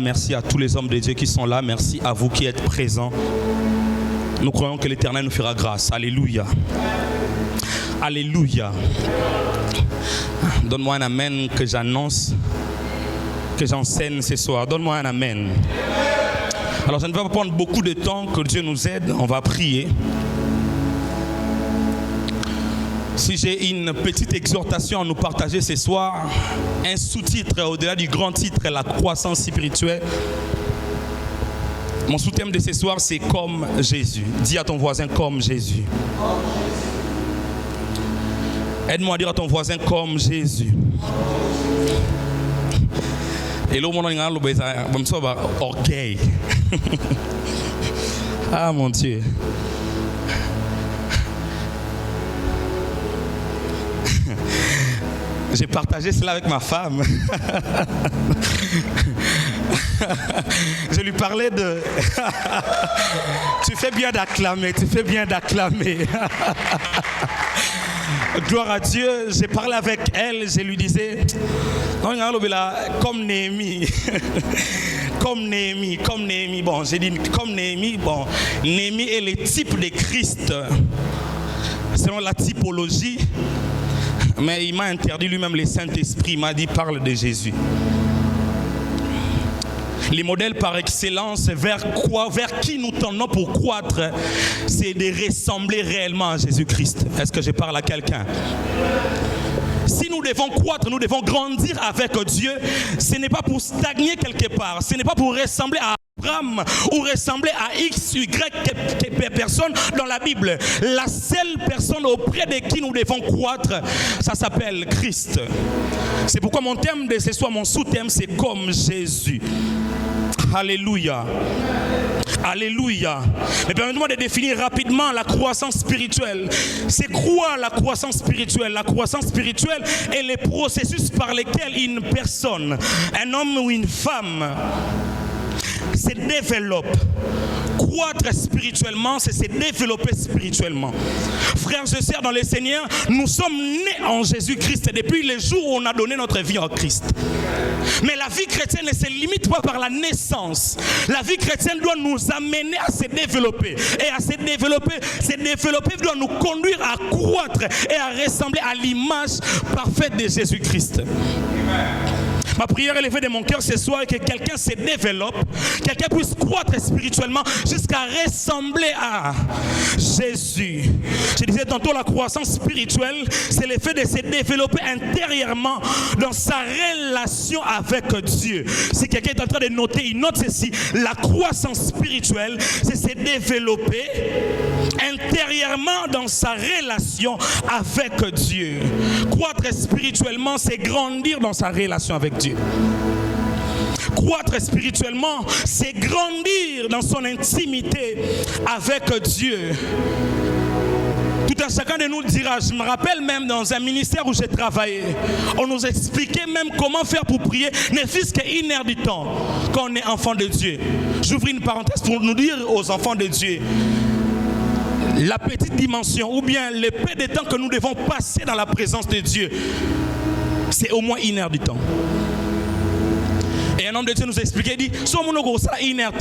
Merci à tous les hommes de Dieu qui sont là. Merci à vous qui êtes présents. Nous croyons que l'Éternel nous fera grâce. Alléluia. Alléluia. Donne-moi un amen que j'annonce, que j'enseigne ce soir. Donne-moi un amen. Alors, ça ne va pas prendre beaucoup de temps, que Dieu nous aide. On va prier. Si j'ai une petite exhortation à nous partager ce soir, un sous-titre au-delà du grand titre, la croissance spirituelle. Mon sous-thème de ce soir, c'est comme Jésus. Dis à ton voisin comme Jésus. Aide-moi à dire à ton voisin comme Jésus. Et là, on a orgueil. Ah mon Dieu. J'ai partagé cela avec ma femme. Je lui parlais de... Tu fais bien d'acclamer, tu fais bien d'acclamer. Gloire à Dieu, j'ai parlé avec elle, je lui disais, comme Néhémie. Comme Néhémie. Bon, j'ai dit comme Néhémie. Bon, Néhémie est le type de Christ. Selon la typologie. Mais il m'a interdit lui-même le Saint-Esprit. Il m'a dit, parle de Jésus. Les modèles par excellence, vers qui nous tendons pour croître, c'est de ressembler réellement à Jésus-Christ. Est-ce que je parle à quelqu'un? Si nous devons croître, nous devons grandir avec Dieu, ce n'est pas pour stagner quelque part, ce n'est pas pour ressembler à Abraham ou ressembler à X, Y personne dans la Bible. La seule personne auprès de qui nous devons croître, ça s'appelle Christ. C'est pourquoi mon thème de ce soir, mon sous-thème, c'est comme Jésus. Alléluia. Alléluia. Mais permettez-moi de définir rapidement la croissance spirituelle. C'est quoi la croissance spirituelle? La croissance spirituelle est le processus par lequel une personne, un homme ou une femme, se développe. Croître spirituellement, c'est se développer spirituellement. Frères et sœurs dans le Seigneur, nous sommes nés en Jésus-Christ depuis le jour où on a donné notre vie en Christ. Mais la vie chrétienne ne se limite pas par la naissance. La vie chrétienne doit nous amener à se développer. Et à se développer doit nous conduire à croître et à ressembler à l'image parfaite de Jésus-Christ. Ma prière élevée de mon cœur ce soir est que quelqu'un se développe, quelqu'un puisse croître spirituellement jusqu'à ressembler à Jésus. Je disais tantôt, la croissance spirituelle, c'est le fait de se développer intérieurement dans sa relation avec Dieu. Si quelqu'un est en train de noter, il note ceci: la croissance spirituelle, c'est se développer intérieurement dans sa relation avec Dieu. Croître spirituellement, c'est grandir dans sa relation avec Dieu. Croître spirituellement, c'est grandir dans son intimité avec Dieu. Tout un chacun de nous dira, je me rappelle même dans un ministère où j'ai travaillé, on nous expliquait même comment faire pour prier, ne fût-ce qu'une heure du temps, quand on est enfant de Dieu. J'ouvre une parenthèse pour nous dire aux enfants de Dieu, la petite dimension ou bien le peu de temps que nous devons passer dans la présence de Dieu, c'est au moins une heure du temps. Et un homme de Dieu nous a expliqué, il dit, si on a une heure,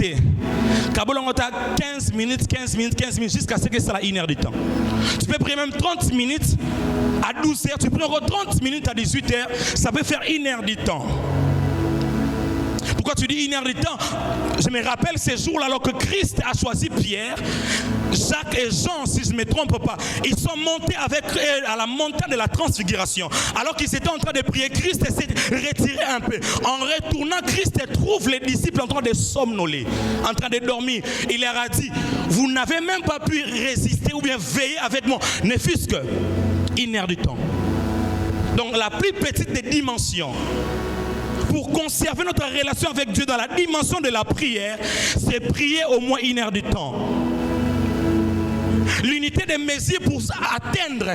15 minutes, jusqu'à ce que ça soit une heure du temps. Tu peux prier même 30 minutes à 12 heures, tu peux encore 30 minutes à 18 heures, ça peut faire une heure du temps. Pourquoi tu dis une heure du temps? Je me rappelle ces jours-là, alors que Christ a choisi Pierre, Jacques et Jean, si je ne me trompe pas, ils sont montés avec à la montagne de la transfiguration. Alors qu'ils étaient en train de prier, Christ s'est retiré un peu. En retournant, Christ trouve les disciples en train de somnoler, en train de dormir. Il leur a dit, vous n'avez même pas pu résister ou bien veiller avec moi, ne fût-ce qu'une heure du temps. Donc la plus petite des dimensions, pour conserver notre relation avec Dieu dans la dimension de la prière, c'est prier au moins une heure du temps. L'unité des mesures pour atteindre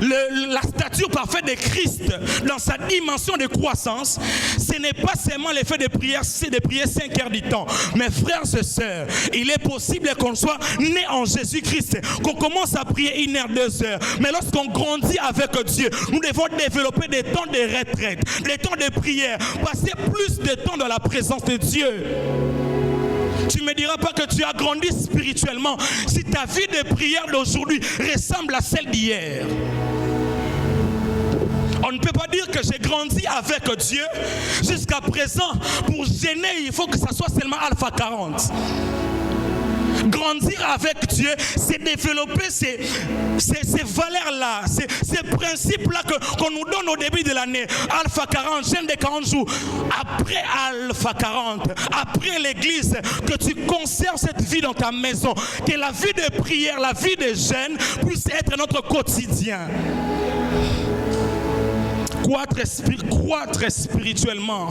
la stature parfaite de Christ dans sa dimension de croissance, ce n'est pas seulement l'effet de prière, c'est de prier 5 heures du temps. Mes frères et sœurs, il est possible qu'on soit né en Jésus-Christ, qu'on commence à prier 1 heure, 2 heures. Mais lorsqu'on grandit avec Dieu, nous devons développer des temps de retraite, des temps de prière, passer plus de temps dans la présence de Dieu. Tu ne me diras pas que tu as grandi spirituellement si ta vie de prière d'aujourd'hui ressemble à celle d'hier. On ne peut pas dire que j'ai grandi avec Dieu jusqu'à présent. Pour gêner, il faut que ça soit seulement Alpha 40. Grandir avec Dieu, c'est développer ces valeurs-là, ces principes-là qu'on nous donne au début de l'année. Alpha 40, jeûne de 40 jours. Après Alpha 40, après l'église, que tu conserves cette vie dans ta maison. Que la vie de prière, la vie de jeûne puisse être notre quotidien. Croître spirituellement,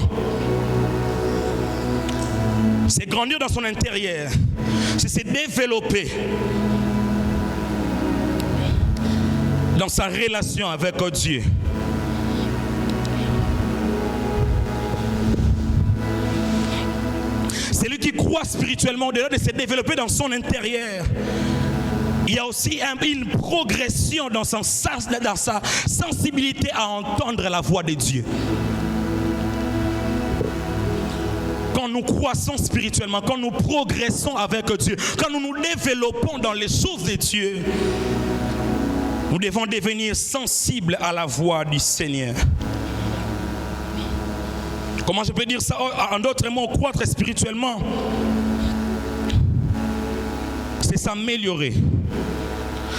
c'est grandir dans son intérieur, c'est se développer dans sa relation avec Dieu. C'est lui qui croit spirituellement, au-delà de se développer dans son intérieur. Il y a aussi une progression dans sa sensibilité à entendre la voix de Dieu. Quand nous croissons spirituellement, quand nous progressons avec Dieu, quand nous nous développons dans les choses de Dieu, nous devons devenir sensibles à la voix du Seigneur. Comment je peux dire ça? En d'autres mots, croître spirituellement, c'est s'améliorer,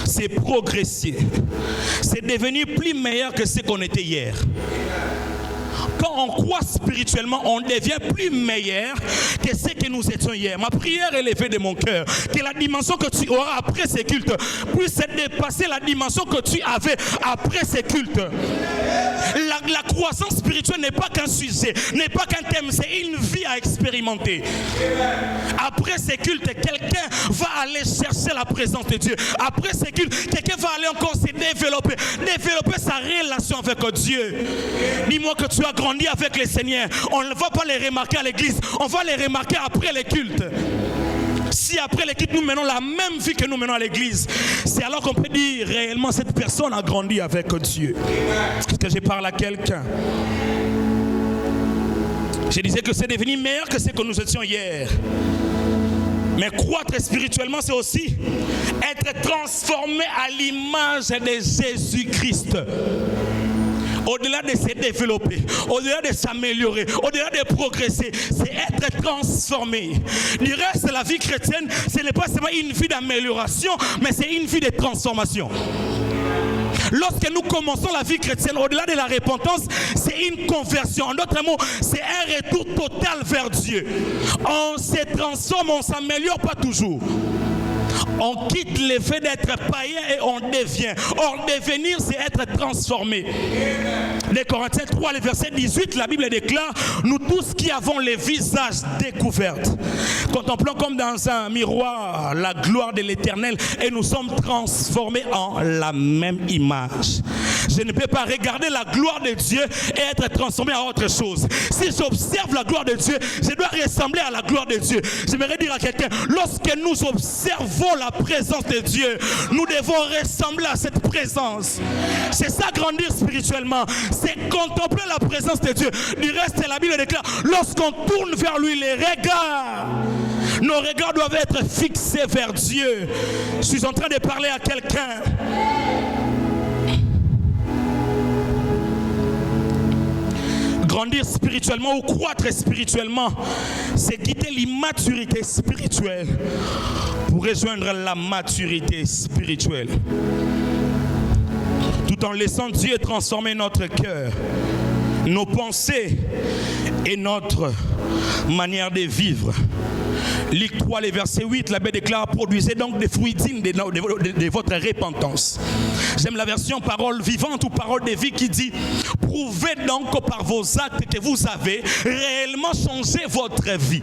c'est progresser, c'est devenir plus meilleur que ce qu'on était hier. Quand on croit spirituellement, on devient plus meilleur que ce que nous étions hier. Ma prière est élevée de mon cœur, que la dimension que tu auras après ces cultes puisse dépasser la dimension que tu avais après ces cultes. La croissance spirituelle n'est pas qu'un sujet, n'est pas qu'un thème, c'est une vie à expérimenter. Après ces cultes, quelqu'un va aller chercher la présence de Dieu. Après ces cultes, quelqu'un va aller encore se développer sa relation avec Dieu. Dis-moi que tu as grandi avec le Seigneur. On ne va pas les remarquer à l'église, on va les remarquer après les cultes. Si après les cultes nous menons la même vie que nous menons à l'église, c'est alors qu'on peut dire réellement cette personne a grandi avec Dieu. Est-ce que je parle à quelqu'un? Je disais que c'est devenu meilleur que ce que nous étions hier. Mais croître spirituellement, c'est aussi être transformé à l'image de Jésus-Christ. Au-delà de se développer, au-delà de s'améliorer, au-delà de progresser, c'est être transformé. Du reste, la vie chrétienne, ce n'est pas seulement une vie d'amélioration, mais c'est une vie de transformation. Lorsque nous commençons la vie chrétienne, au-delà de la repentance, c'est une conversion. En d'autres mots, c'est un retour total vers Dieu. On se transforme, on ne s'améliore pas toujours. On quitte le fait d'être païen et on devient. Or, devenir, c'est être transformé. Les Corinthiens 3, le verset 18, la Bible déclare: nous tous qui avons les visages découverts, contemplons comme dans un miroir la gloire de l'Éternel et nous sommes transformés en la même image. Je ne peux pas regarder la gloire de Dieu et être transformé à autre chose. Si j'observe la gloire de Dieu, je dois ressembler à la gloire de Dieu. J'aimerais dire à quelqu'un, lorsque nous observons la présence de Dieu, nous devons ressembler à cette présence. C'est ça, grandir spirituellement. C'est contempler la présence de Dieu. Du reste, la Bible déclare, lorsqu'on tourne vers lui les regards, nos regards doivent être fixés vers Dieu. Je suis en train de parler à quelqu'un. Grandir spirituellement ou croître spirituellement, c'est quitter l'immaturité spirituelle pour rejoindre la maturité spirituelle. Tout en laissant Dieu transformer notre cœur, nos pensées et notre manière de vivre. Luc 3, le verset 8, la Bible déclare: produisez donc des fruits dignes de votre repentance. J'aime la version parole vivante ou parole de vie qui dit: prouvez donc par vos actes que vous avez réellement changé votre vie.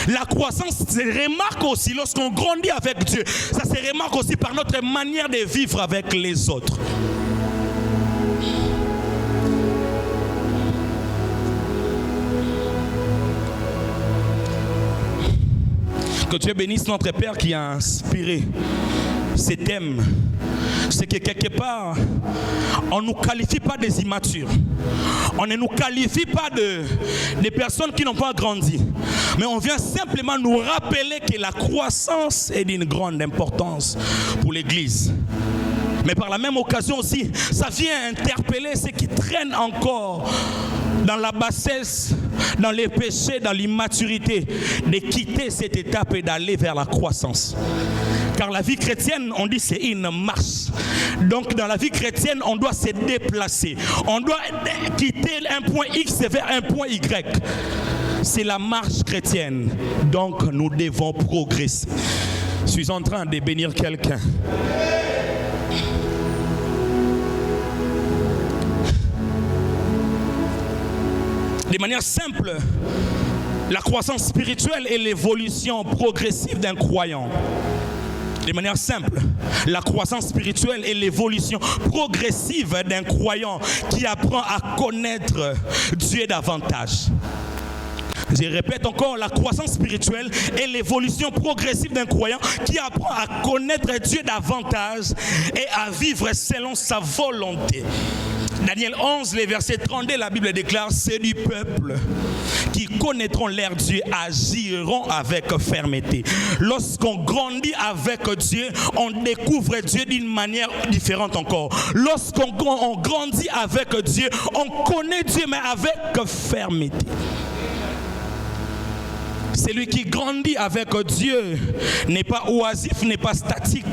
La croissance se remarque aussi lorsqu'on grandit avec Dieu. Ça se remarque aussi par notre manière de vivre avec les autres. Que Dieu bénisse notre Père qui a inspiré ces thèmes. C'est que quelque part, on ne nous qualifie pas des immatures. On ne nous qualifie pas des personnes qui n'ont pas grandi. Mais on vient simplement nous rappeler que la croissance est d'une grande importance pour l'Église. Mais par la même occasion aussi, ça vient interpeller ceux qui traînent encore dans la bassesse, dans les péchés, dans l'immaturité, de quitter cette étape et d'aller vers la croissance. Car la vie chrétienne, on dit c'est une marche. Donc dans la vie chrétienne, on doit se déplacer. On doit quitter un point X vers un point Y. C'est la marche chrétienne. Donc nous devons progresser. Je suis en train de bénir quelqu'un. De manière simple, la croissance spirituelle est l'évolution progressive d'un croyant. De manière simple, la croissance spirituelle est l'évolution progressive d'un croyant qui apprend à connaître Dieu davantage. Je répète encore, la croissance spirituelle est l'évolution progressive d'un croyant qui apprend à connaître Dieu davantage et à vivre selon sa volonté. Daniel 11, les versets 32, la Bible déclare: c'est du peuple qui connaîtront leur Dieu, agiront avec fermeté. Lorsqu'on grandit avec Dieu, on découvre Dieu d'une manière différente encore. Lorsqu'on grandit avec Dieu, on connaît Dieu mais avec fermeté. Celui qui grandit avec Dieu n'est pas oisif, n'est pas statique.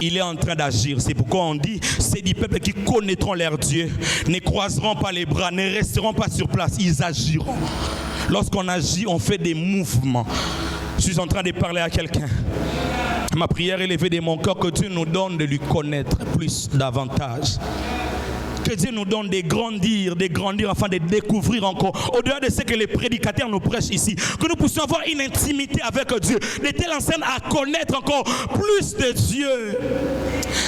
Il est en train d'agir. C'est pourquoi on dit, c'est du peuple qui connaîtront leur Dieu, ne croiseront pas les bras, ne resteront pas sur place, ils agiront. Lorsqu'on agit, on fait des mouvements. Je suis en train de parler à quelqu'un. Ma prière est élevée de mon cœur que Dieu nous donne de lui connaître plus davantage. Que Dieu nous donne de grandir afin de découvrir encore, au-delà de ce que les prédicateurs nous prêchent ici, que nous puissions avoir une intimité avec Dieu, de telle enseigne à connaître encore plus de Dieu.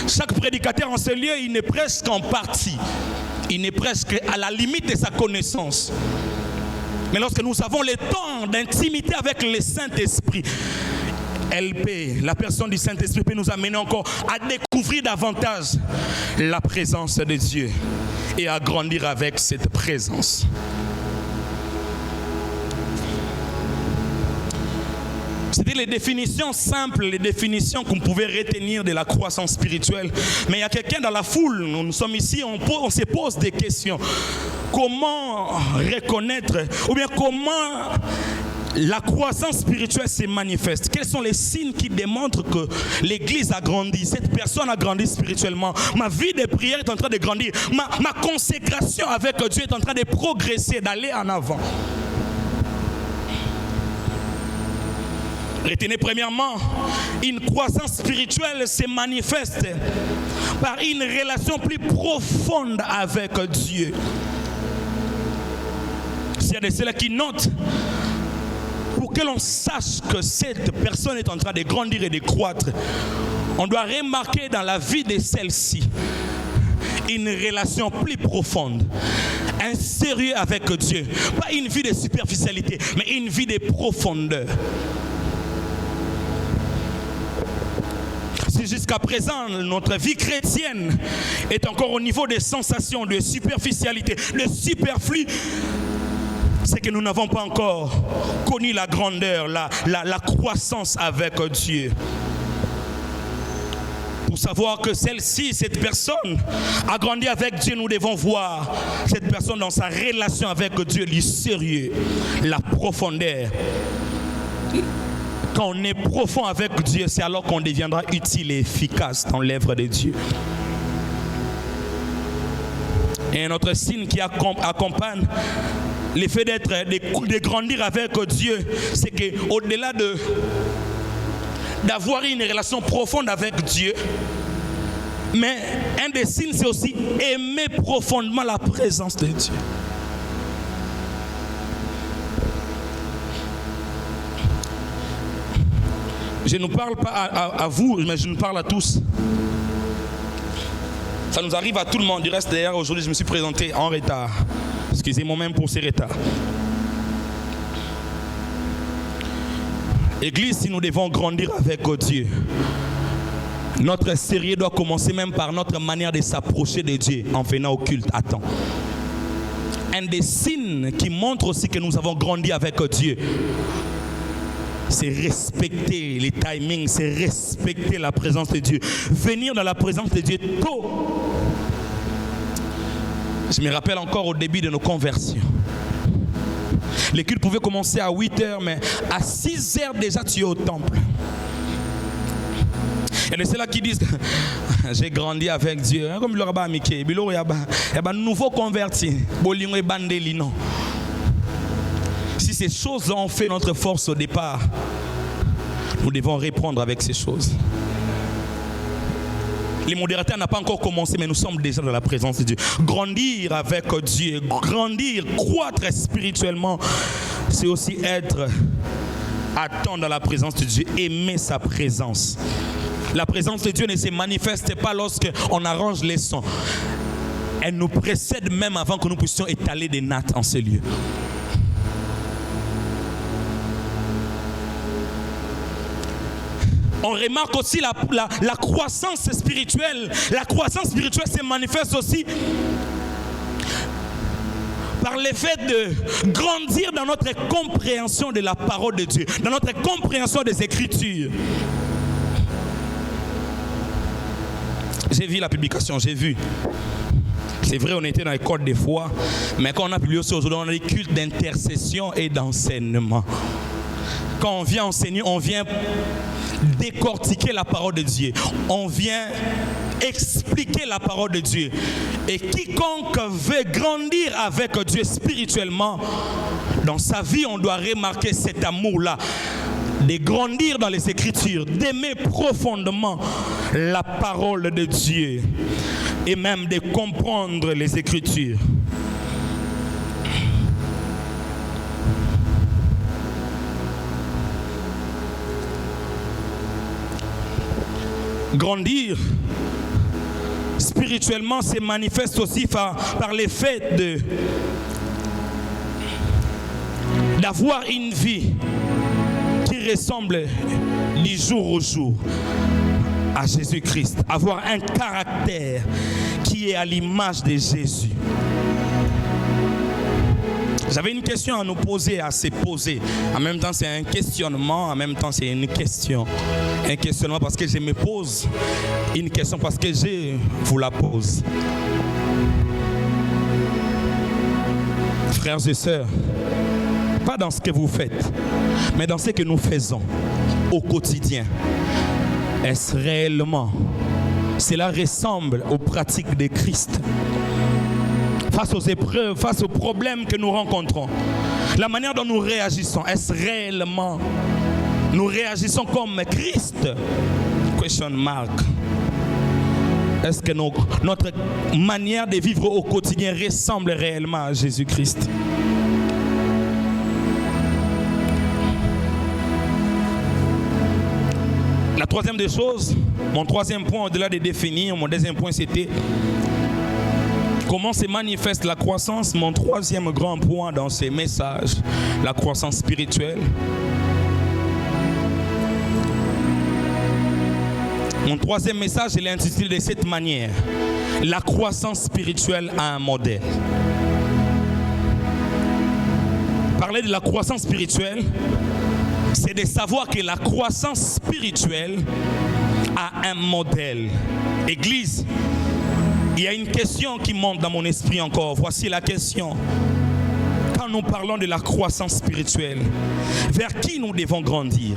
Chaque prédicateur en ce lieu, il n'est presque en partie, il n'est presque à la limite de sa connaissance. Mais lorsque nous avons le temps d'intimité avec le Saint-Esprit, la personne du Saint-Esprit peut nous amener encore à découvrir davantage la présence de Dieu et à grandir avec cette présence. C'était les définitions simples, les définitions qu'on pouvait retenir de la croissance spirituelle. Mais il y a quelqu'un dans la foule, nous sommes ici, on se pose des questions. Comment reconnaître, ou bien comment la croissance spirituelle se manifeste? Quels sont les signes qui démontrent que l'Église a grandi? Cette personne a grandi spirituellement. Ma vie de prière est en train de grandir. Ma consécration avec Dieu est en train de progresser, d'aller en avant. Retenez premièrement, une croissance spirituelle se manifeste par une relation plus profonde avec Dieu. S'il y a de ceux qui notent, pour que l'on sache que cette personne est en train de grandir et de croître, on doit remarquer dans la vie de celle-ci une relation plus profonde, un sérieux avec Dieu. Pas une vie de superficialité, mais une vie de profondeur. Si jusqu'à présent, notre vie chrétienne est encore au niveau des sensations, de superficialité, de superflu, c'est que nous n'avons pas encore connu la grandeur, la croissance avec Dieu. Pour savoir que cette personne a grandi avec Dieu, nous devons voir cette personne dans sa relation avec Dieu, le sérieux, la profondeur. Quand on est profond avec Dieu, c'est alors qu'on deviendra utile et efficace dans l'œuvre de Dieu. Et un autre signe qui accompagne l'effet de grandir avec Dieu, c'est qu'au-delà d'avoir une relation profonde avec Dieu, mais un des signes, c'est aussi aimer profondément la présence de Dieu. Je ne parle pas à vous, mais je nous parle à tous. Ça nous arrive à tout le monde. Du reste, d'ailleurs, aujourd'hui, je me suis présenté en retard. Excusez-moi même pour ces retards. Église, si nous devons grandir avec Dieu, notre série doit commencer même par notre manière de s'approcher de Dieu en venant au culte à temps. Un des signes qui montre aussi que nous avons grandi avec Dieu, c'est respecter les timings, c'est respecter la présence de Dieu. Venir dans la présence de Dieu tôt. Je me rappelle encore au début de nos conversions. Les cultes pouvaient commencer à 8h, mais à 6h déjà tu es au temple. Il y a de ceux-là qui disent j'ai grandi avec Dieu. Comme le rabbin Mickey, il y a un nouveau converti. Si ces choses ont fait notre force au départ, nous devons reprendre avec ces choses. Les modérateurs n'ont pas encore commencé, mais nous sommes déjà dans la présence de Dieu. Grandir avec Dieu, grandir, croître spirituellement, c'est aussi être à temps dans la présence de Dieu, aimer sa présence. La présence de Dieu ne se manifeste pas lorsqu'on arrange les sons. Elle nous précède même avant que nous puissions étaler des nattes en ce lieu. On remarque aussi la croissance spirituelle. La croissance spirituelle se manifeste aussi par l'effet de grandir dans notre compréhension de la parole de Dieu, dans notre compréhension des Écritures. J'ai vu la publication, j'ai vu. C'est vrai, on était dans les codes des fois, mais quand on a publié aussi aujourd'hui, on a des cultes d'intercession et d'enseignement. Quand on vient enseigner, on vient décortiquer la parole de Dieu. On vient expliquer la parole de Dieu. Et quiconque veut grandir avec Dieu spirituellement, dans sa vie, on doit remarquer cet amour-là. De grandir dans les Écritures, d'aimer profondément la parole de Dieu et même de comprendre les Écritures. Grandir spirituellement se manifeste aussi par l'effet d'avoir une vie qui ressemble du jour au jour à Jésus-Christ. Avoir un caractère qui est à l'image de Jésus. J'avais une question à nous poser, à se poser. En même temps, c'est un questionnement, en même temps, c'est une question. Un questionnement parce que je me pose une question, parce que je vous la pose. Frères et sœurs, pas dans ce que vous faites, mais dans ce que nous faisons au quotidien. Est-ce réellement, cela ressemble aux pratiques de Christ? Face aux épreuves, face aux problèmes que nous rencontrons, la manière dont nous réagissons, est-ce réellement nous réagissons comme Christ? Question mark. Est-ce que notre manière de vivre au quotidien ressemble réellement à Jésus-Christ? La troisième des choses, mon troisième point, au-delà de définir, mon deuxième point, c'était comment se manifeste la croissance. Mon troisième grand point dans ces messages, la croissance spirituelle. Mon troisième message, je l'ai intitulé de cette manière: la croissance spirituelle a un modèle. Parler de la croissance spirituelle, c'est de savoir que la croissance spirituelle a un modèle. Église, il y a une question qui monte dans mon esprit encore. Voici la question. Quand nous parlons de la croissance spirituelle, vers qui nous devons grandir?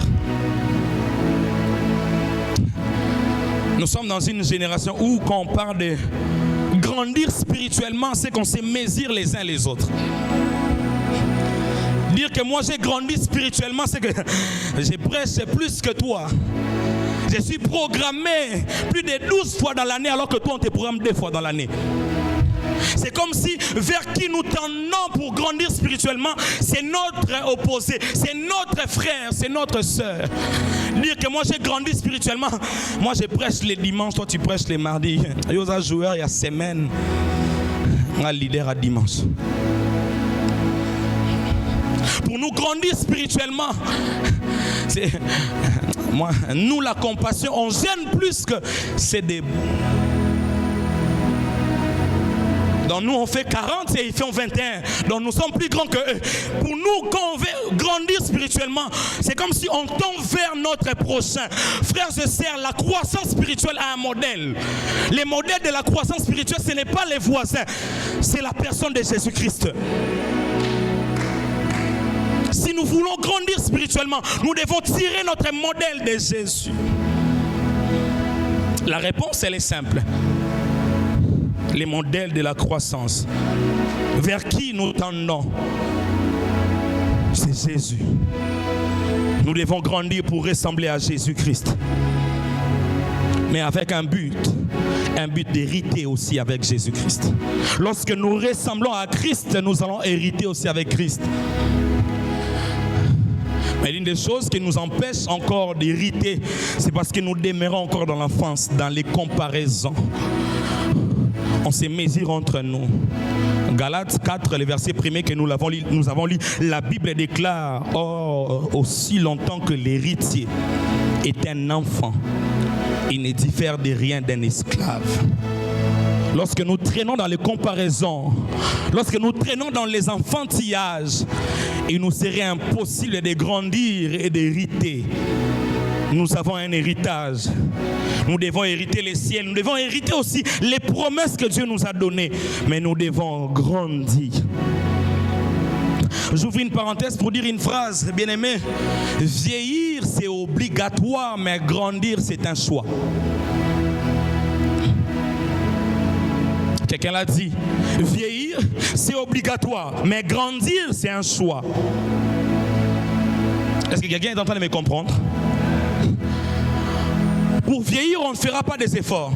Nous sommes dans une génération où, quand on parle de grandir spirituellement, c'est qu'on se mesure les uns les autres. Dire que moi j'ai grandi spirituellement, c'est que j'ai prêché plus que toi. Je suis programmé plus de 12 fois dans l'année, alors que toi on te programme 2 fois dans l'année. C'est comme si vers qui nous tendons pour grandir spirituellement, c'est notre opposé, c'est notre frère, c'est notre sœur. dire que moi j'ai grandi spirituellement. Moi je prêche les dimanches, toi tu prêches les mardis. Il y a un joueur, il y a semaine. Un leader à dimanche. Pour nous grandir spirituellement, moi, nous la compassion, on gêne plus que c'est des... Donc nous on fait 40 et ils font 21. Donc nous sommes plus grands que eux. Pour nous, quand on veut grandir spirituellement, c'est comme si on tend vers notre prochain. Frères et sœurs, la croissance spirituelle a un modèle. Les modèles de la croissance spirituelle, ce n'est pas les voisins, c'est la personne de Jésus-Christ. Si nous voulons grandir spirituellement, nous devons tirer notre modèle de Jésus. La réponse, elle est simple. Les modèles de la croissance. Vers qui nous tendons? C'est Jésus. Nous devons grandir pour ressembler à Jésus-Christ. Mais avec un but d'hériter aussi avec Jésus-Christ. Lorsque nous ressemblons à Christ, nous allons hériter aussi avec Christ. Mais l'une des choses qui nous empêche encore d'hériter, c'est parce que nous demeurons encore dans l'enfance, dans les comparaisons. On se mesure entre nous. Galates 4, le verset 1er que nous avons lu, la Bible déclare: or, aussi longtemps que l'héritier est un enfant, il ne diffère de rien d'un esclave. Lorsque nous traînons dans les comparaisons, lorsque nous traînons dans les enfantillages, il nous serait impossible de grandir et d'hériter. Nous avons un héritage. Nous devons hériter les ciels. Nous devons hériter aussi les promesses que Dieu nous a données. Mais nous devons grandir. J'ouvre une parenthèse pour dire une phrase, bien aimé. Vieillir, c'est obligatoire, mais grandir, c'est un choix. Quelqu'un l'a dit. Vieillir, c'est obligatoire, mais grandir, c'est un choix. Est-ce que quelqu'un est en train de me comprendre? Pour vieillir, on ne fera pas des efforts.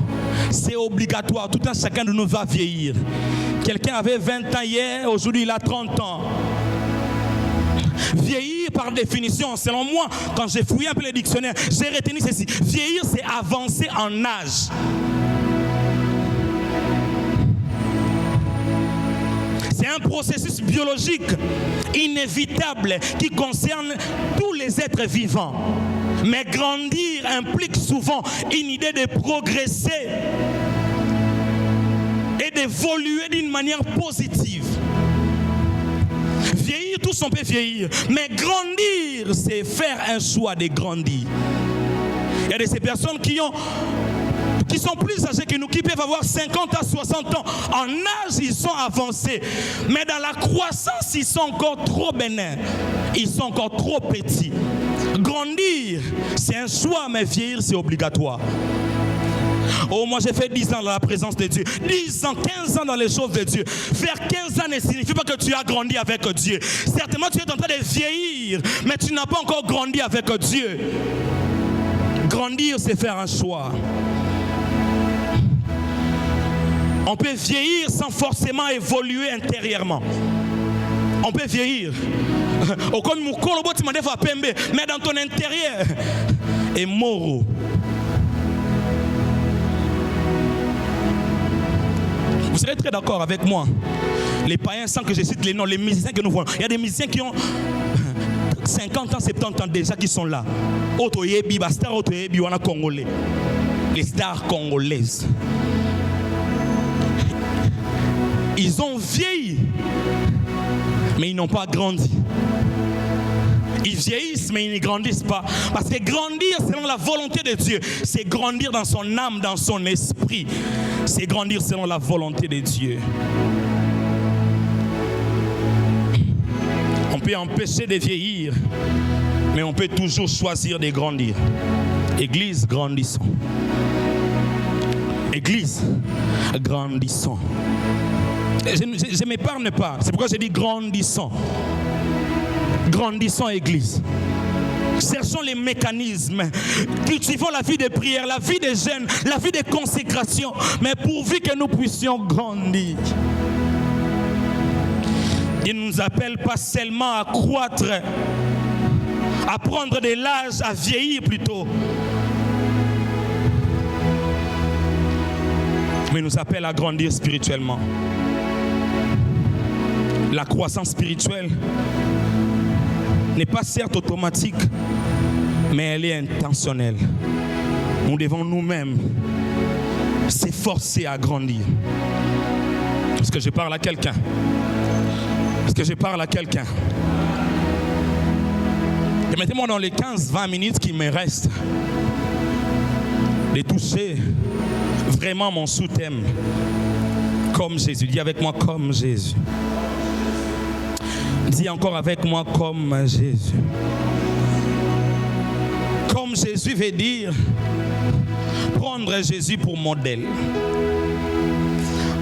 C'est obligatoire. Tout un chacun de nous va vieillir. Quelqu'un avait 20 ans hier, aujourd'hui il a 30 ans. Vieillir par définition, selon moi, quand j'ai fouillé un peu les dictionnaires, j'ai retenu ceci. Vieillir, c'est avancer en âge. C'est un processus biologique inévitable qui concerne tous les êtres vivants. Mais grandir implique souvent une idée de progresser et d'évoluer d'une manière positive. Vieillir, tous on peut vieillir, mais grandir, c'est faire un choix de grandir. Il y a de ces personnes qui sont plus âgés que nous, qui peuvent avoir 50 à 60 ans. En âge, ils sont avancés. Mais dans la croissance, ils sont encore trop bénins. Ils sont encore trop petits. Grandir, c'est un choix, mais vieillir, c'est obligatoire. Oh, moi j'ai fait 10 ans dans la présence de Dieu. 10 ans, 15 ans dans les choses de Dieu. Faire 15 ans ne signifie pas que tu as grandi avec Dieu. Certainement, tu es en train de vieillir, mais tu n'as pas encore grandi avec Dieu. Grandir, c'est faire un choix. On peut vieillir sans forcément évoluer intérieurement. On peut vieillir. Mais dans ton intérieur est mort. Vous serez très d'accord avec moi. Les païens, sans que je cite les noms, les musiciens que nous voyons. Il y a des musiciens qui ont 50 ans, 70 ans déjà qui sont là. Les stars congolaises. Ils ont vieilli, mais ils n'ont pas grandi. Ils vieillissent, mais ils ne grandissent pas. Parce que grandir selon la volonté de Dieu, c'est grandir dans son âme, dans son esprit. C'est grandir selon la volonté de Dieu. On peut empêcher de vieillir, mais on peut toujours choisir de grandir. Église, grandissons. Église, grandissons. Je ne m'épargne pas. C'est pourquoi je dis grandissons. Grandissons, Église. Cherchons les mécanismes. Cultivons la vie de prière, la vie de jeûne, la vie de consécration. Mais pourvu que nous puissions grandir. Il ne nous appelle pas seulement à croître à prendre de l'âge, à vieillir plutôt. Mais il nous appelle à grandir spirituellement. La croissance spirituelle n'est pas certes automatique, mais elle est intentionnelle. Nous devons nous-mêmes s'efforcer à grandir. Est-ce que je parle à quelqu'un? Est-ce que je parle à quelqu'un? Et mettez-moi dans les 15-20 minutes qui me restent de toucher vraiment mon sous-thème. Comme Jésus. Dis avec moi, comme Jésus. Dis encore avec moi, comme Jésus. Comme Jésus veut dire prendre Jésus pour modèle.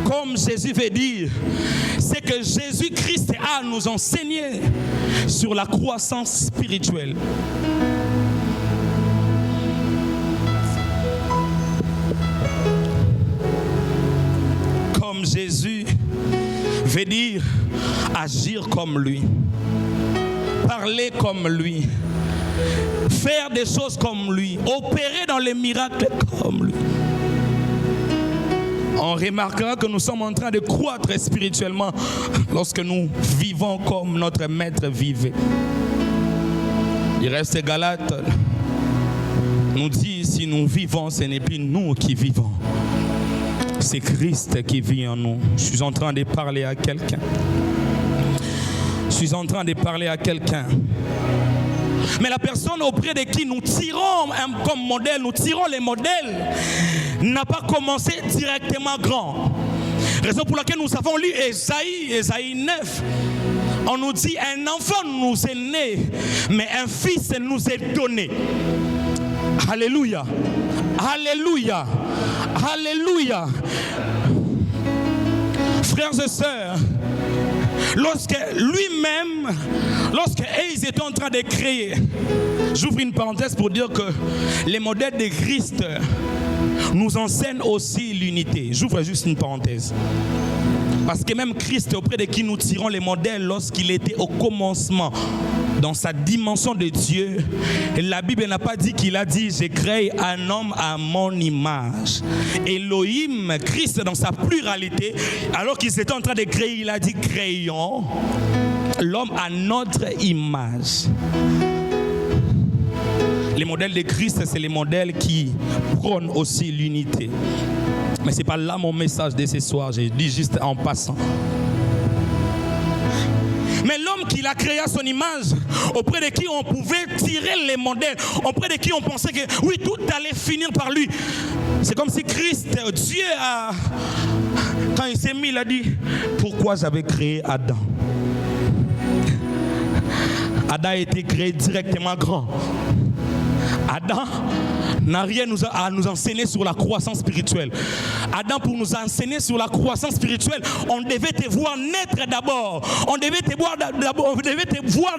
Comme Jésus veut dire, c'est que Jésus-Christ a à nous enseigner sur la croissance spirituelle. Comme Jésus veut dire agir comme lui, parler comme lui, faire des choses comme lui, opérer dans les miracles comme lui. On remarquera que nous sommes en train de croître spirituellement lorsque nous vivons comme notre Maître vivait. Il reste Galates nous dit, si nous vivons, ce n'est plus nous qui vivons. C'est Christ qui vit en nous. Je suis en train de parler à quelqu'un. Je suis en train de parler à quelqu'un. Mais la personne auprès de qui nous tirons comme modèle, nous tirons les modèles, n'a pas commencé directement grand. Raison pour laquelle nous avons lu Ésaïe 9. On nous dit, un enfant nous est né, mais un fils nous est donné. Alléluia. Alléluia. Alléluia. Frères et sœurs, lorsque ils étaient en train de créer, j'ouvre une parenthèse pour dire que les modèles de Christ nous enseignent aussi l'unité. J'ouvre juste une parenthèse. Parce que même Christ, auprès de qui nous tirons les modèles, lorsqu'il était au commencement, dans sa dimension de Dieu, la Bible n'a pas dit qu'il a dit « J'ai créé un homme à mon image ». Elohim, Christ dans sa pluralité, alors qu'il était en train de créer, il a dit « Créons l'homme à notre image ». Les modèles de Christ, c'est les modèles qui prônent aussi l'unité. Mais ce n'est pas là mon message de ce soir, je dis juste en passant. Mais l'homme qu'il a créé à son image, auprès de qui on pouvait tirer les modèles, auprès de qui on pensait que oui, tout allait finir par lui. C'est comme si Christ, Dieu, quand il s'est mis, il a dit, pourquoi j'avais créé Adam? Adam a été créé directement grand. Adam n'a rien à nous enseigner sur la croissance spirituelle. Adam, pour nous enseigner sur la croissance spirituelle, on devait te voir naître d'abord. On devait te voir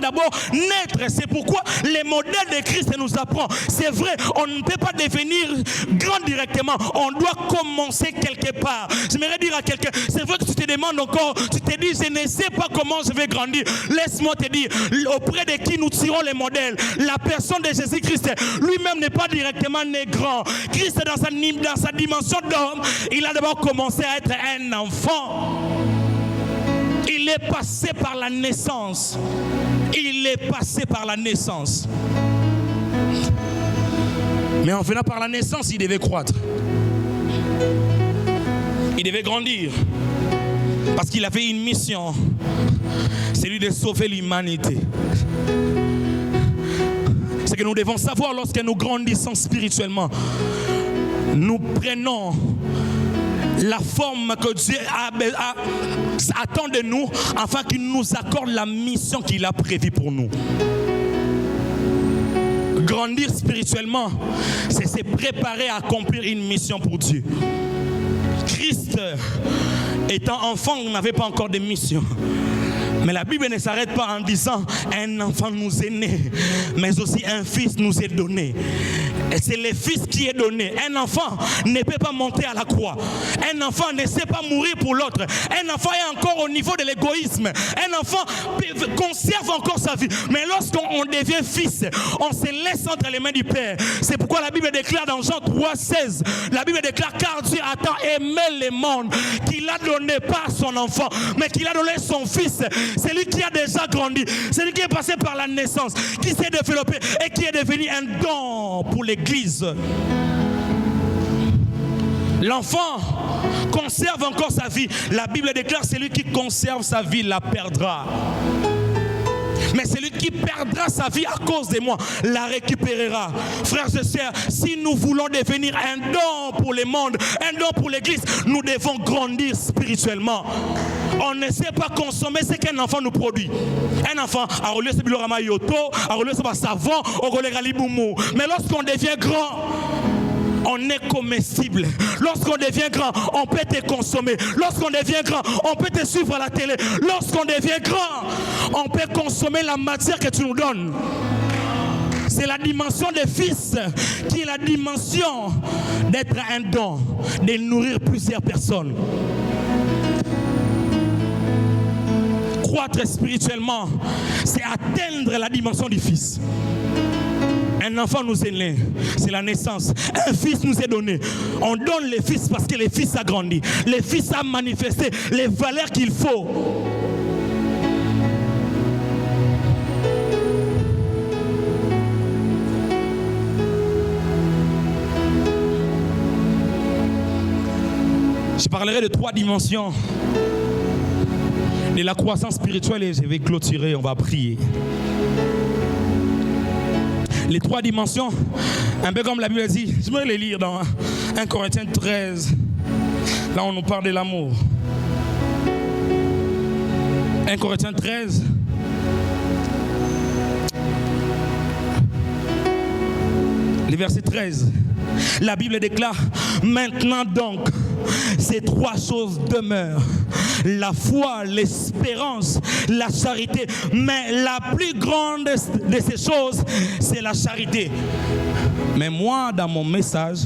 d'abord naître. C'est pourquoi les modèles de Christ nous apprennent. C'est vrai, on ne peut pas devenir grand directement. On doit commencer quelque part. J'aimerais dire à quelqu'un, c'est vrai que tu te demandes encore, tu te dis, je ne sais pas comment je vais grandir. Laisse-moi te dire, auprès de qui nous tirons les modèles, la personne de Jésus-Christ, lui-même n'est pas directement né grand. Christ, dans sa dimension d'homme, il a d'abord commencé à être un enfant. Il est passé par la naissance. Il est passé par la naissance. Mais en venant par la naissance, il devait croître. Il devait grandir. Parce qu'il avait une mission. C'est lui de sauver l'humanité. C'est que nous devons savoir, lorsque nous grandissons spirituellement, nous prenons la forme que Dieu attend de nous, afin qu'il nous accorde la mission qu'il a prévue pour nous. Grandir spirituellement, c'est se préparer à accomplir une mission pour Dieu. Christ, étant enfant, n'avait pas encore de mission. Mais la Bible ne s'arrête pas en disant un enfant nous est né, mais aussi un fils nous est donné. Et c'est le Fils qui est donné. Un enfant ne peut pas monter à la croix. Un enfant ne sait pas mourir pour l'autre. Un enfant est encore au niveau de l'égoïsme. Un enfant conserve encore sa vie. Mais lorsqu'on devient fils, on se laisse entre les mains du Père. C'est pourquoi la Bible déclare dans Jean 3,16, la Bible déclare, car Dieu a tant aimé le monde qu'il a donné pas à son enfant, mais qu'il a donné son Fils. C'est lui qui a déjà grandi. C'est lui qui est passé par la naissance, qui s'est développé et qui est devenu un don pour l'Église. L'enfant conserve encore sa vie. La Bible déclare, celui qui conserve sa vie la perdra. Mais celui qui perdra sa vie à cause de moi la récupérera. Frères et sœurs, si nous voulons devenir un don pour le monde, un don pour l'Église, nous devons grandir spirituellement. On ne sait pas consommer ce qu'un enfant nous produit. Un enfant a relié ce bilorama yoto, a relié ce savon, au relais boumou. Mais lorsqu'on devient grand, on est comestible. Lorsqu'on devient grand, on peut te consommer. Lorsqu'on devient grand, on peut te suivre à la télé. Lorsqu'on devient grand, on peut consommer la matière que tu nous donnes. C'est la dimension des fils qui est la dimension d'être un don, de nourrir plusieurs personnes. Croître spirituellement, c'est atteindre la dimension du fils. Un enfant nous est né, c'est la naissance. Un fils nous est donné. On donne le fils parce que le fils a grandi. Le fils a manifesté les valeurs qu'il faut. Je parlerai de 3 dimensions de la croissance spirituelle et je vais clôturer, on va prier. Les 3 dimensions, un peu comme la Bible dit, je vais les lire dans 1 Corinthiens 13. Là, on nous parle de l'amour. 1 Corinthiens 13. Le verset 13. La Bible déclare, maintenant donc, ces 3 choses demeurent. La foi, l'espérance, la charité. Mais la plus grande de ces choses, c'est la charité. Mais moi, dans mon message,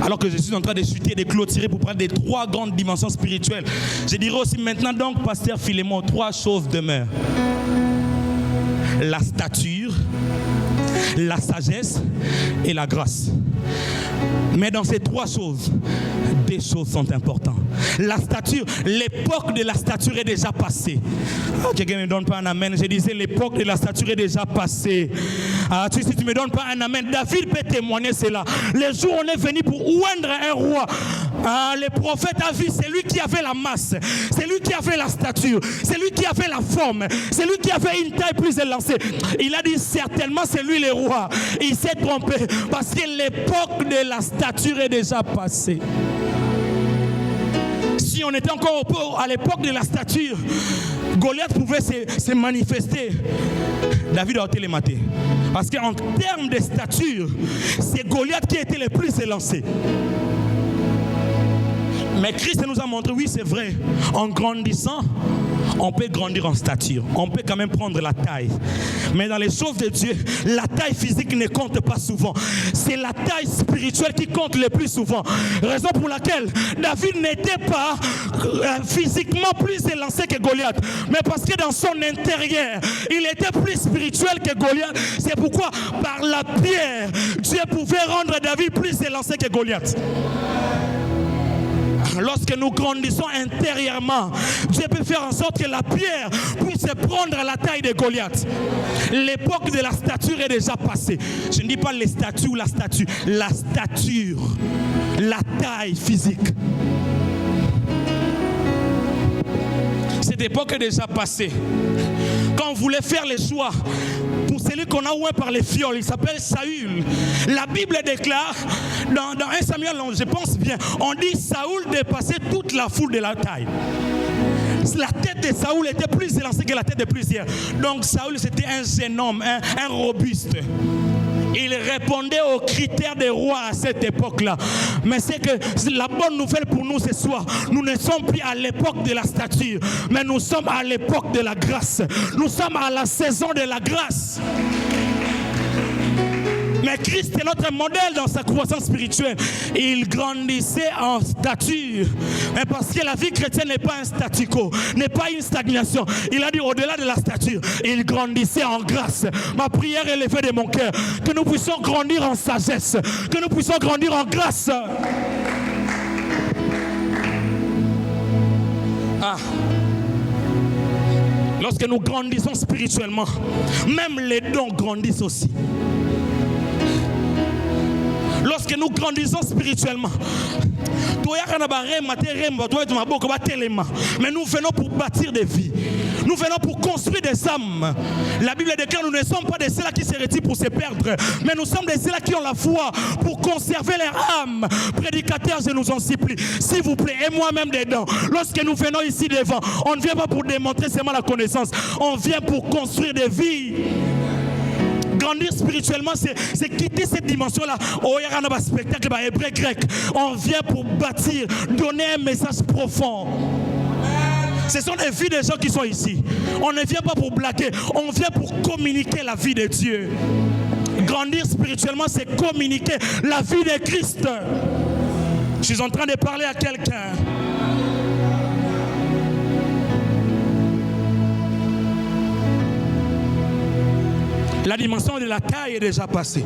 alors que je suis en train de chuter, de clôturer pour prendre les 3 grandes dimensions spirituelles, je dirais aussi maintenant donc, pasteur Philémon, 3 choses demeurent. La stature, la sagesse et la grâce. Mais dans ces 3 choses, 2 choses sont importantes. La stature, l'époque de la stature est déjà passée. Quelqu'un ne me donne pas un amen. Je disais, l'époque de la stature est déjà passée. Si tu ne me donnes pas un amen, David peut témoigner cela. Le jour où on est venu pour oindre un roi, le prophète a vu, c'est lui qui avait la masse, c'est lui qui avait la stature, c'est lui qui avait la forme, c'est lui qui avait une taille plus élancée. Il a dit certainement c'est lui le roi. Il s'est trompé parce que l'époque de la stature est déjà passée. Si on était encore à l'époque de la stature, Goliath pouvait se manifester. David a été le maté. Parce qu'en termes de stature, c'est Goliath qui était le plus élancé. Mais Christ nous a montré, oui c'est vrai, en grandissant, on peut grandir en stature, on peut quand même prendre la taille. Mais dans les choses de Dieu, la taille physique ne compte pas souvent. C'est la taille spirituelle qui compte le plus souvent. Raison pour laquelle David n'était pas physiquement plus élancé que Goliath. Mais parce que dans son intérieur, il était plus spirituel que Goliath. C'est pourquoi par la pierre, Dieu pouvait rendre David plus élancé que Goliath. Lorsque nous grandissons intérieurement, Dieu peut faire en sorte que la pierre puisse prendre la taille de Goliath. L'époque de la stature est déjà passée. Je ne dis pas les statues ou la statue, la stature, la taille physique. Cette époque est déjà passée. Quand on voulait faire les choix pour celui qu'on a oué par les fioles, il s'appelle Saül. La Bible déclare, dans 1 Samuel, je pense bien, on dit Saül dépassait toute la foule de la taille. La tête de Saül était plus élancée que la tête de plusieurs. Donc Saül c'était un jeune homme, un robuste. Il répondait aux critères des rois à cette époque-là. Mais c'est que la bonne nouvelle pour nous ce soir, nous ne sommes plus à l'époque de la stature, mais nous sommes à l'époque de la grâce. Nous sommes à la saison de la grâce. Mais Christ est notre modèle dans sa croissance spirituelle. Il grandissait en stature. Mais parce que la vie chrétienne n'est pas un statu quo, n'est pas une stagnation. Il a dit au-delà de la stature, il grandissait en grâce. Ma prière est élevée de mon cœur. Que nous puissions grandir en sagesse. Que nous puissions grandir en grâce. Lorsque nous grandissons spirituellement, même les dons grandissent aussi. Lorsque nous grandissons spirituellement, mais nous venons pour bâtir des vies. Nous venons pour construire des âmes. La Bible déclare que nous ne sommes pas de ceux-là qui se retirent pour se perdre, mais nous sommes de ceux-là qui ont la foi pour conserver leur âme. Prédicateurs, je nous en supplie, s'il vous plaît, et moi-même dedans. Lorsque nous venons ici devant, on ne vient pas pour démontrer seulement la connaissance, on vient pour construire des vies. Grandir spirituellement, c'est quitter cette dimension-là. Oh, il y a un spectacle hébreu grec. On vient pour bâtir, donner un message profond. Ce sont des vies des gens qui sont ici. On ne vient pas pour blaguer, on vient pour communiquer la vie de Dieu. Grandir spirituellement, c'est communiquer la vie de Christ. Je suis en train de parler à quelqu'un. La dimension de la taille est déjà passée.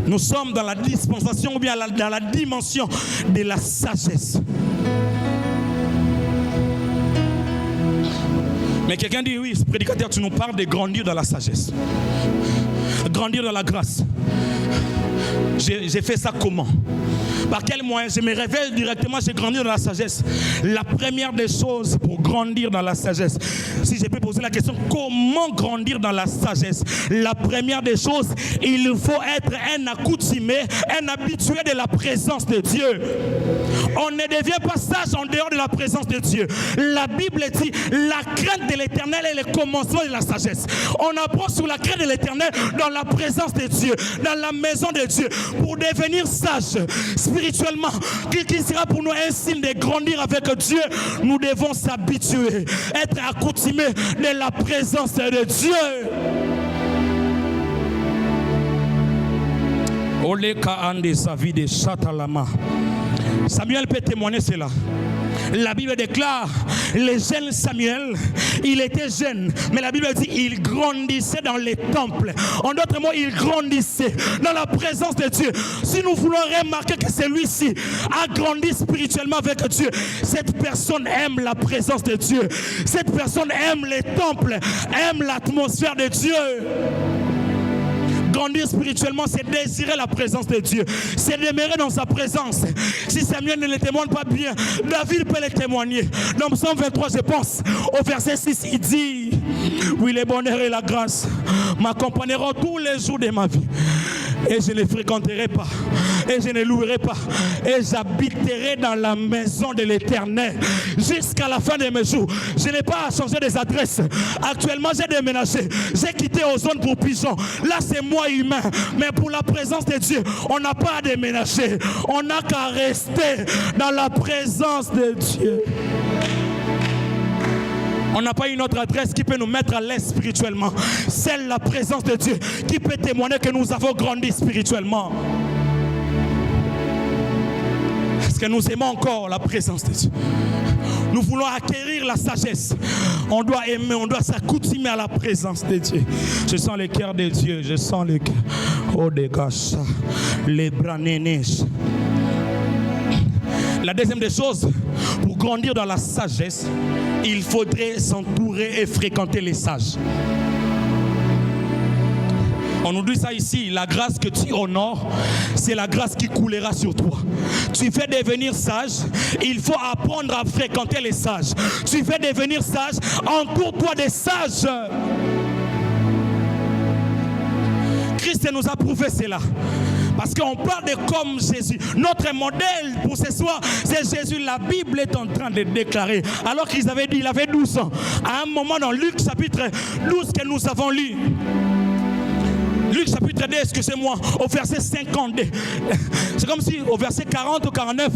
Nous sommes dans la dispensation ou bien dans la dimension de la sagesse. Mais quelqu'un dit, oui, prédicateur, tu nous parles de grandir dans la sagesse. Grandir dans la grâce. J'ai fait ça comment? Par quel moyen? Je me réveille directement, j'ai grandi dans la sagesse. La première des choses pour grandir dans la sagesse, si je peux poser la question, comment grandir dans la sagesse? La première des choses, il faut être un accoutumé, un habitué de la présence de Dieu. On ne devient pas sage en dehors de la présence de Dieu. La Bible dit, la crainte de l'Éternel est le commencement de la sagesse. On apprend sur la crainte de l'Éternel dans la présence de Dieu, dans la maison de Dieu, pour devenir sage spirituellement, qui sera pour nous un signe de grandir avec Dieu. Nous devons s'habituer, être accoutumés de la présence de Dieu. Samuel peut témoigner cela. La Bible déclare, le jeune Samuel, il était jeune, mais la Bible dit, il grandissait dans les temples. En d'autres mots, il grandissait dans la présence de Dieu. Si nous voulons remarquer que celui-ci a grandi spirituellement avec Dieu, cette personne aime la présence de Dieu. Cette personne aime les temples, aime l'atmosphère de Dieu. Grandir spirituellement, c'est désirer la présence de Dieu. C'est demeurer dans sa présence. Si Samuel ne le témoigne pas bien, David peut le témoigner. Dans Psaume 23, je pense, au verset 6, il dit, oui, le bonheur et la grâce m'accompagneront tous les jours de ma vie. Et je ne fréquenterai pas, et je ne louerai pas, et j'habiterai dans la maison de l'Éternel jusqu'à la fin de mes jours. Je n'ai pas à changer des adresses. Actuellement, j'ai déménagé. J'ai quitté Ozone pour Pigeon. Là, c'est moi humain. Mais pour la présence de Dieu, on n'a pas à déménager. On n'a qu'à rester dans la présence de Dieu. On n'a pas une autre adresse qui peut nous mettre à l'aise spirituellement. C'est la présence de Dieu qui peut témoigner que nous avons grandi spirituellement. Est-ce que nous aimons encore la présence de Dieu? Nous voulons acquérir la sagesse. On doit aimer, on doit s'accoutumer à la présence de Dieu. Je sens le cœur de Dieu, je sens le cœur. Oh, dégage, les bras nénèges. La deuxième des choses, pour grandir dans la sagesse, il faudrait s'entourer et fréquenter les sages. On nous dit ça ici, la grâce que tu honores, c'est la grâce qui coulera sur toi. Tu veux devenir sage, il faut apprendre à fréquenter les sages. Tu veux devenir sage, entoure-toi des sages. Christ nous a prouvé cela. Parce qu'on parle de comme Jésus. Notre modèle pour ce soir, c'est Jésus. La Bible est en train de déclarer. Alors qu'ils avaient dit, il avait 12 ans. À un moment dans Luc chapitre 12 que nous avons lu. Luc chapitre 2, excusez-moi, au verset 52. C'est comme si au verset 40 ou 49,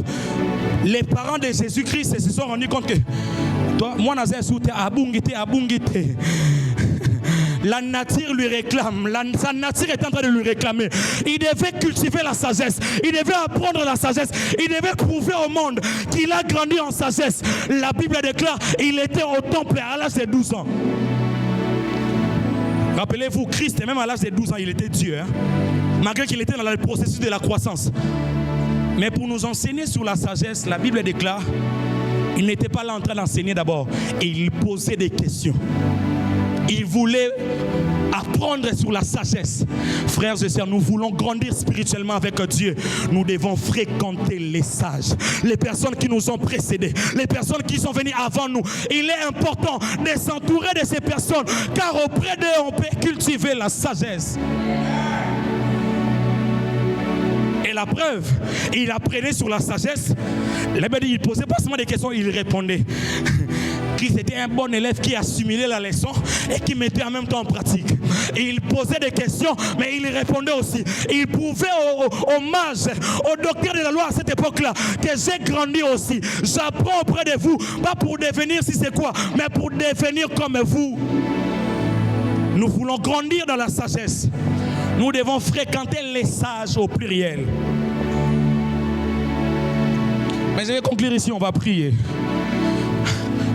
les parents de Jésus-Christ se sont rendus compte que toi, moi, Nazé, abungité. La nature lui réclame. Sa nature est en train de lui réclamer. Il devait cultiver la sagesse. Il devait apprendre la sagesse. Il devait prouver au monde qu'il a grandi en sagesse. La Bible déclare, il était au temple à l'âge de 12 ans. Rappelez-vous, Christ, même à l'âge de 12 ans, il était Dieu. Hein? Malgré qu'il était dans le processus de la croissance. Mais pour nous enseigner sur la sagesse, la Bible déclare, il n'était pas là en train d'enseigner d'abord. Et il posait des questions. Il voulait apprendre sur la sagesse. Frères et sœurs, nous voulons grandir spirituellement avec Dieu. Nous devons fréquenter les sages, les personnes qui nous ont précédés, les personnes qui sont venues avant nous. Il est important de s'entourer de ces personnes, car auprès d'eux, on peut cultiver la sagesse. Et la preuve, il apprenait sur la sagesse. Il ne posait pas seulement des questions, il répondait. Christ était un bon élève qui assimilait la leçon et qui mettait en même temps en pratique. Et il posait des questions, mais il répondait aussi. Il prouvait aux mages, aux docteurs de la loi à cette époque-là, que j'ai grandi aussi. J'apprends auprès de vous, pas pour devenir si c'est quoi, mais pour devenir comme vous. Nous voulons grandir dans la sagesse. Nous devons fréquenter les sages au pluriel. Mais je vais conclure ici, on va prier.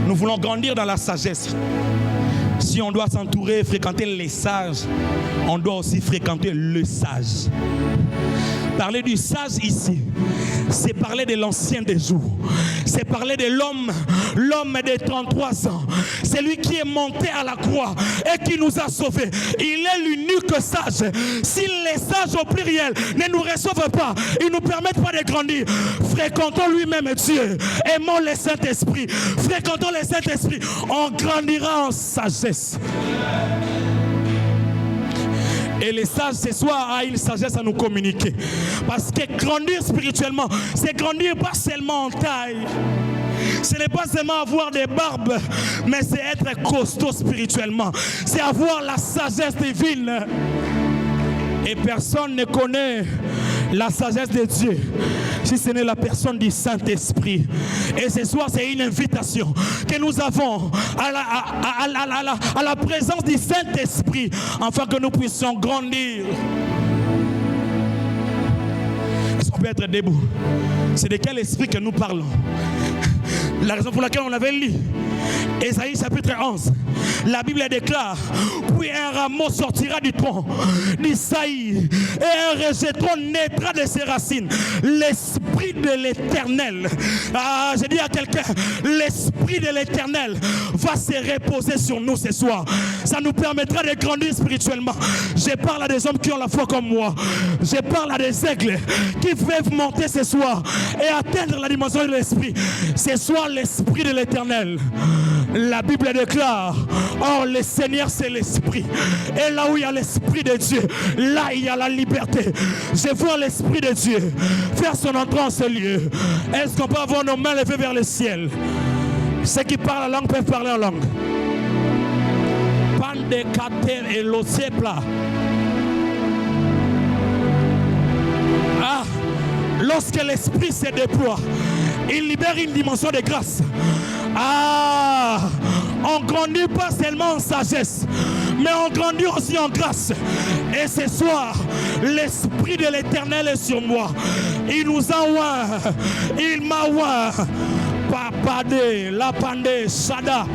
Nous voulons grandir dans la sagesse. Si on doit s'entourer, fréquenter les sages, on doit aussi fréquenter le sage. Parler du sage ici, c'est parler de l'ancien des jours. C'est parler de l'homme de 33 ans. C'est lui qui est monté à la croix et qui nous a sauvés. Il est l'unique sage. Si les sages au pluriel ne nous reçoivent pas, ils ne nous permettent pas de grandir. Fréquentons lui-même Dieu. Aimons le Saint-Esprit. Fréquentons le Saint-Esprit. On grandira en sagesse. Et les sages, ce soir, a une sagesse à nous communiquer. Parce que grandir spirituellement, c'est grandir pas seulement en taille. Ce n'est pas seulement avoir des barbes, mais c'est être costaud spirituellement. C'est avoir la sagesse divine. Et personne ne connaît la sagesse de Dieu si ce n'est la personne du Saint-Esprit. Et ce soir, c'est une invitation que nous avons à la présence du Saint-Esprit, afin que nous puissions grandir. Est-ce qu'on peut être debout? C'est de quel esprit que nous parlons? La raison pour laquelle on avait lu Ésaïe chapitre 11, la Bible déclare: puis un rameau sortira du tronc d'Isaïe et un rejeton naîtra de ses racines. L'esprit de l'Éternel, je dis à quelqu'un, l'esprit de l'Éternel va se reposer sur nous ce soir. Ça nous permettra de grandir spirituellement. Je parle à des hommes qui ont la foi comme moi. Je parle à des aigles qui peuvent monter ce soir et atteindre la dimension de l'esprit. Ce soir, l'esprit de l'Éternel. La Bible déclare: oh, le Seigneur c'est l'esprit. Et là où il y a l'esprit de Dieu, là il y a la liberté. Je vois l'esprit de Dieu faire son entrée en ce lieu. Est-ce qu'on peut avoir nos mains levées vers le ciel? Ceux qui parlent la langue peuvent parler en langue. Pandekater et l'osepla. Ah, lorsque l'esprit se déploie, il libère une dimension de grâce. Ah, on grandit pas seulement en sagesse, mais on grandit aussi en grâce. Et ce soir, l'esprit de l'Éternel est sur moi. Il nous a oint, il m'a oint. Papade, lapande, sada.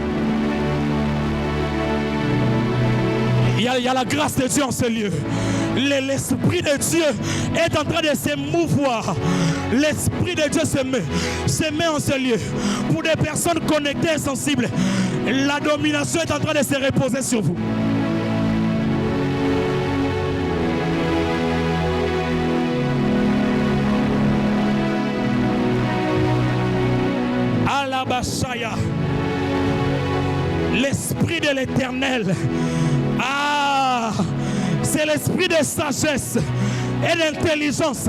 Il y a la grâce de Dieu en ce lieu. L'esprit de Dieu est en train de se mouvoir. L'esprit de Dieu se met en ce lieu. Pour des personnes connectées et sensibles, la domination est en train de se reposer sur vous. Alabashaya. L'esprit de l'Éternel. Ah, c'est l'esprit de sagesse et d'intelligence.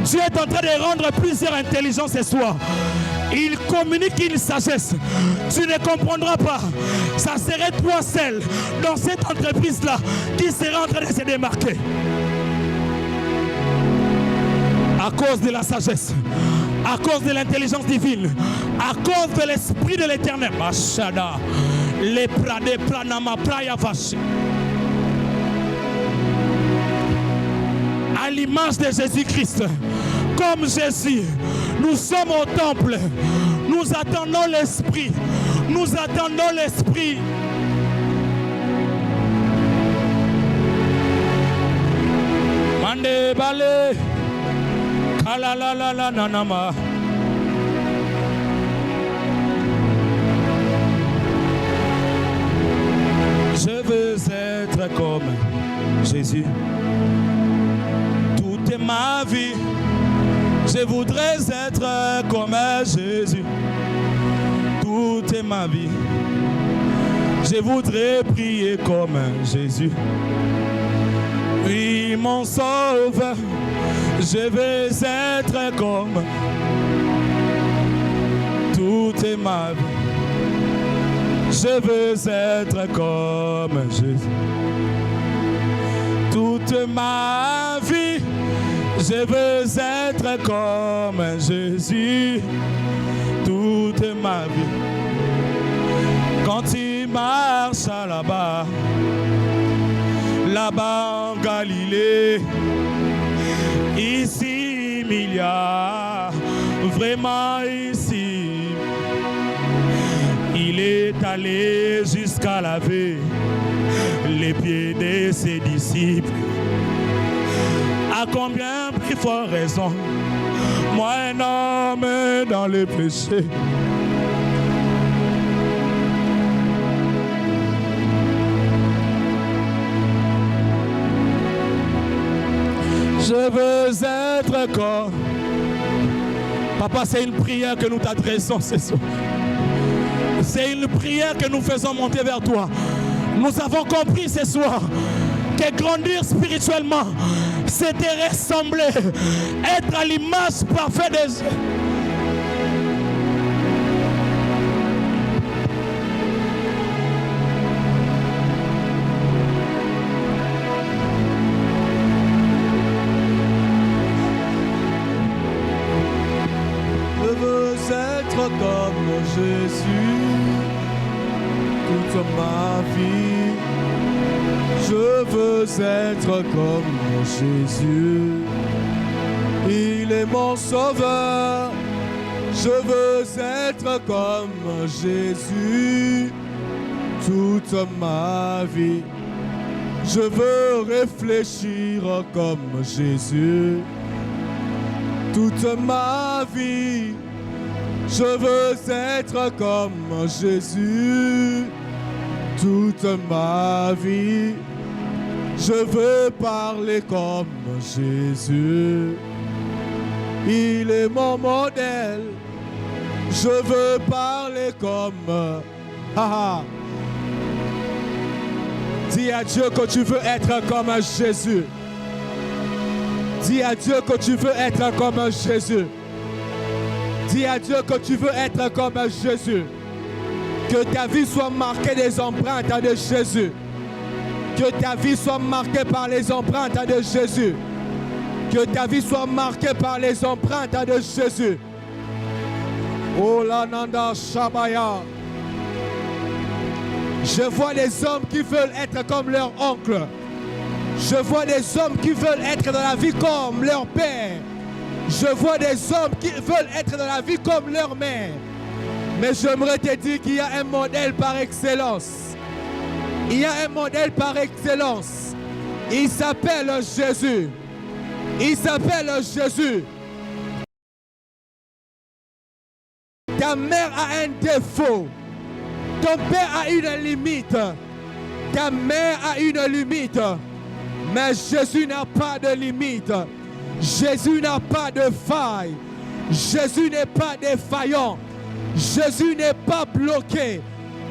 Dieu est en train de rendre plusieurs intelligences ce soir. Il communique une sagesse. Tu ne comprendras pas. Ça serait toi seul dans cette entreprise-là qui sera en train de se démarquer. À cause de la sagesse, à cause de l'intelligence divine, à cause de l'esprit de l'Éternel. Machada, les prades planama playa vache. l'image de Jésus-Christ. Comme Jésus, nous sommes au temple. Nous attendons l'Esprit. Nous attendons l'Esprit. Mande bale, kalalala nanama. Je veux être comme Jésus. Toute ma vie, je voudrais être comme Jésus. Toute ma vie, je voudrais prier comme Jésus. Oui, mon sauveur, je veux être comme toute ma vie. Je veux être comme Jésus. Toute ma vie, je veux être comme Jésus. Toute ma vie. Quand il marche là-bas, là-bas en Galilée, ici il y a, vraiment ici, il est allé jusqu'à laver les pieds de ses disciples. À combien plus fort raison, moi un homme dans le péché. Je veux être comme... Papa, c'est une prière que nous t'adressons ce soir. C'est une prière que nous faisons monter vers toi. Nous avons compris ce soir que grandir spirituellement, c'est te ressembler, être à l'image parfaite de Dieu. Je veux être comme Jésus toute ma vie. Je veux être comme Jésus. Il est mon sauveur. Je veux être comme Jésus toute ma vie. Je veux réfléchir comme Jésus toute ma vie. Je veux être comme Jésus toute ma vie. Je veux parler comme Jésus. Il est mon modèle. Je veux parler comme... Dis à Dieu que tu veux être comme Jésus. Dis à Dieu que tu veux être comme Jésus. Dis à Dieu que tu veux être comme Jésus. Que ta vie soit marquée des empreintes de Jésus. Que ta vie soit marquée par les empreintes de Jésus. Que ta vie soit marquée par les empreintes de Jésus. Oh l'ananda Shabaya. Je vois des hommes qui veulent être comme leur oncle. Je vois des hommes qui veulent être dans la vie comme leur père. Je vois des hommes qui veulent être dans la vie comme leur mère. Mais j'aimerais te dire qu'il y a un modèle par excellence. Il y a un modèle par excellence. Il s'appelle Jésus. Il s'appelle Jésus. Ta mère a un défaut. Ton père a une limite. Ta mère a une limite. Mais Jésus n'a pas de limite. Jésus n'a pas de faille. Jésus n'est pas défaillant. Jésus n'est pas bloqué.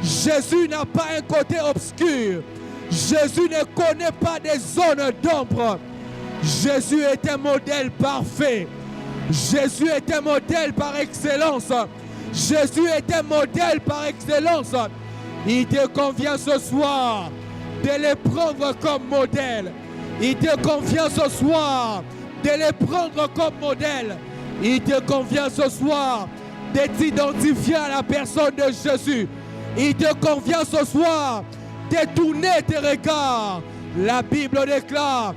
Jésus n'a pas un côté obscur. Jésus ne connaît pas des zones d'ombre. Jésus est un modèle parfait. Jésus est un modèle par excellence. Jésus est un modèle par excellence. Il te convient ce soir de les prendre comme modèle. Il te convient ce soir de les prendre comme modèle. Il te convient ce soir de t'identifier à la personne de Jésus. Il te convient ce soir de tourner tes regards. La Bible déclare